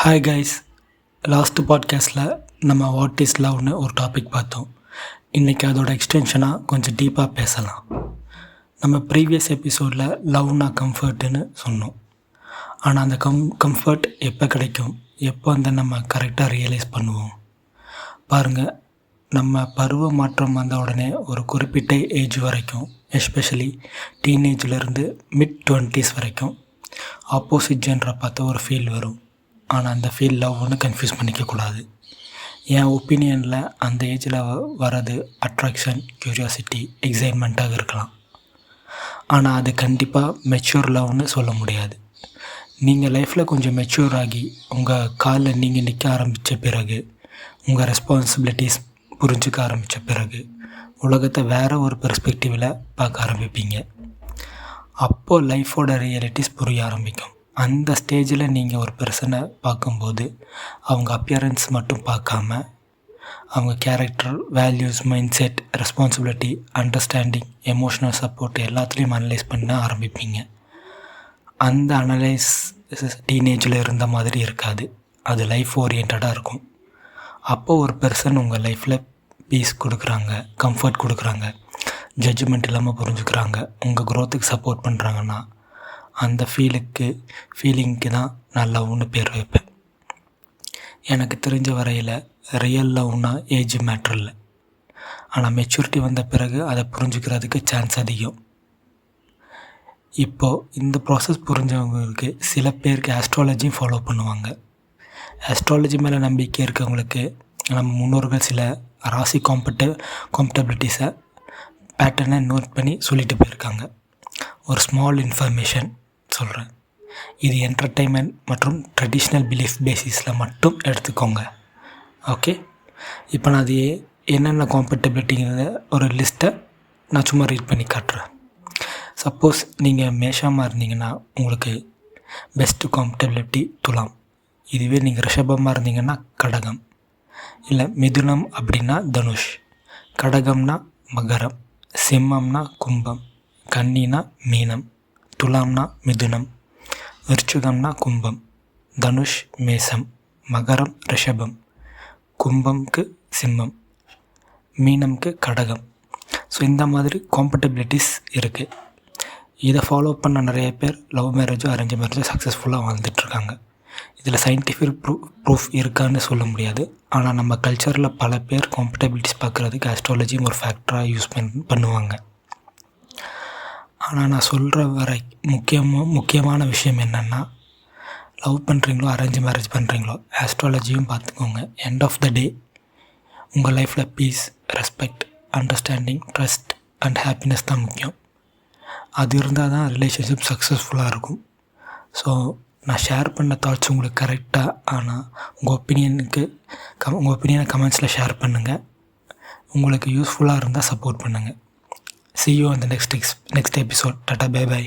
Hi guys, last பாட்காஸ்ட்டில் நம்ம what is லவ்னு ஒரு டாபிக் பார்த்தோம். இன்றைக்கி அதோட எக்ஸ்டென்ஷனாக கொஞ்சம் டீப்பாக பேசலாம். நம்ம ப்ரீவியஸ் எபிசோடில் லவ்னா கம்ஃபர்ட்டுன்னு சொன்னோம். ஆனால் அந்த கம்ஃபர்ட் எப்போ கிடைக்கும், எப்போ அந்த நம்ம கரெக்டாக ரியலைஸ் பண்ணுவோம்? பாருங்கள், நம்ம பருவ மாற்றம் வந்த உடனே ஒரு குறிப்பிட்ட ஏஜ் வரைக்கும், எஸ்பெஷலி டீனேஜ்லேருந்து மிட்-20s வரைக்கும் ஆப்போசிட் ஜென்டரை பார்த்து ஒரு ஃபீல் வரும். ஆனால் அந்த ஃபீல் லவ்னு கன்ஃபியூஸ் பண்ணிக்கக்கூடாது. என் ஒப்பீனியனில் அந்த ஏஜில் வர்றது அட்ராக்ஷன், க்யூரியாசிட்டி, எக்ஸைட்மெண்ட்டாக இருக்கலாம். ஆனால் அது கண்டிப்பாக மெச்சூர் லவ்னு சொல்ல முடியாது. நீங்கள் லைஃப்பில் கொஞ்சம் மெச்சூர் ஆகி உங்கள் காலில் நீங்கள் நிற்க ஆரம்பித்த பிறகு, உங்கள் ரெஸ்பான்சிபிலிட்டிஸ் புரிஞ்சுக்க ஆரம்பித்த பிறகு, உலகத்தை வேறு ஒரு பெர்ஸ்பெக்டிவில் பார்க்க ஆரம்பிப்பீங்க. அப்போது லைஃபோட ரியாலிட்டிஸ் புரிய ஆரம்பிக்கும். அந்த ஸ்டேஜில் நீங்கள் ஒரு பர்சனை பார்க்கும்போது அவங்க அப்பியரன்ஸ் மட்டும் பார்க்காம அவங்க character, values, mind set, responsibility, understanding, emotional support எல்லாத்துலேயும் அனலைஸ் பண்ண ஆரம்பிப்பீங்க. அந்த அனலைஸ் டீனேஜில் இருந்த மாதிரி இருக்காது. அது லைஃப் ஓரியன்டாக இருக்கும். அப்போது ஒரு பர்சன் உங்கள் லைஃப்பில் பீஸ் கொடுக்குறாங்க, கம்ஃபர்ட் கொடுக்குறாங்க, ஜட்ஜ்மெண்ட் இல்லாமல் புரிஞ்சுக்கிறாங்க, உங்கள் க்ரோத்துக்கு சப்போர்ட் பண்ணுறாங்கன்னா அந்த ஃபீலிங்க்கு தான் நான் லவ்னு பேர் வைப்பேன். எனக்கு தெரிஞ்ச வரையில் ரியல் லவ்னா ஏஜ் மேட்ரு இல்லை. ஆனால் மெச்சூரிட்டி வந்த பிறகு அதை புரிஞ்சுக்கிறதுக்கு சான்ஸ் அதிகம். இப்போது இந்த ப்ராசஸ் புரிஞ்சவங்களுக்கு சில பேருக்கு ஆஸ்ட்ராலஜியும் ஃபாலோ பண்ணுவாங்க. ஆஸ்ட்ராலஜி மேலே நம்பிக்கை இருக்கவங்களுக்கு நம்ம முன்னோர்கள் சில ராசி காம்பட்டபிலிட்டிஸை பேட்டர்னை நோட் பண்ணி சொல்லிட்டு போயிருக்காங்க. ஒரு ஸ்மால் இன்ஃபர்மேஷன் சொல்கிறேன். இது என்டர்டெயின்மெண்ட் மற்றும் ட்ரெடிஷ்னல் பிலீஃப் பேசிஸில் மட்டும் எடுத்துக்கோங்க. ஓகே, இப்போ நான் அது என்னென்ன காம்பட்டபிலிட்டிங்கிறத ஒரு லிஸ்ட்டை நான் சும்மா ரீட் பண்ணி காட்டுறேன். சப்போஸ் நீங்கள் மேஷமாக இருந்தீங்கன்னா உங்களுக்கு பெஸ்ட்டு காம்பட்டபிலிட்டி துலாம். இதுவே நீங்கள் ரிஷபமாக இருந்தீங்கன்னா கடகம், இல்லை மிதுனம் அப்படின்னா தனுஷ், கடகம்னா மகரம், சிம்மம்னா கும்பம், கன்னினா மீனம், துலாம்னா மிதுனம், விருச்சிகம்னா கும்பம், தனுஷ் மேசம், மகரம் ரிஷபம், கும்பம்க்கு சிம்மம், மீனம்க்கு கடகம். ஸோ இந்த மாதிரி காம்பட்டபிலிட்டிஸ் இருக்குது. இதை ஃபாலோ பண்ண நிறைய பேர் லவ் மேரேஜோ அரேஞ்ச் மேரேஜோ சக்ஸஸ்ஃபுல்லாக வாழ்ந்துட்டுருக்காங்க. இதில் சயின்டிஃபிக் ப்ரூஃப் இருக்கான்னு சொல்ல முடியாது. ஆனால் நம்ம கல்ச்சரில் பல பேர் காம்பட்டபிலிட்டிஸ் பார்க்குறதுக்கு ஆஸ்ட்ராலஜியும் ஒரு ஃபேக்டராக யூஸ் பண்ணுவாங்க. ஆனால் நான் சொல்கிற வரை முக்கியமான விஷயம் என்னென்னா, லவ் பண்ணுறீங்களோ அரேஞ்ச் மேரேஜ் பண்ணுறீங்களோ ஆஸ்ட்ராலஜியும் பார்த்துக்கோங்க. எண்ட் ஆஃப் த டே உங்கள் லைஃப்பில் peace, respect, understanding, trust and happiness தான் முக்கியம். அது இருந்தால் தான் ரிலேஷன்ஷிப் சக்ஸஸ்ஃபுல்லாக இருக்கும். ஸோ நான் ஷேர் பண்ண தாட்ஸ் உங்களுக்கு கரெக்டாக, ஆனால் உங்கள் ஒப்பீனியனை கமெண்ட்ஸில் ஷேர் பண்ணுங்கள். உங்களுக்கு யூஸ்ஃபுல்லாக இருந்தால் சப்போர்ட் பண்ணுங்கள். See you on the next episode. Tata, bye bye.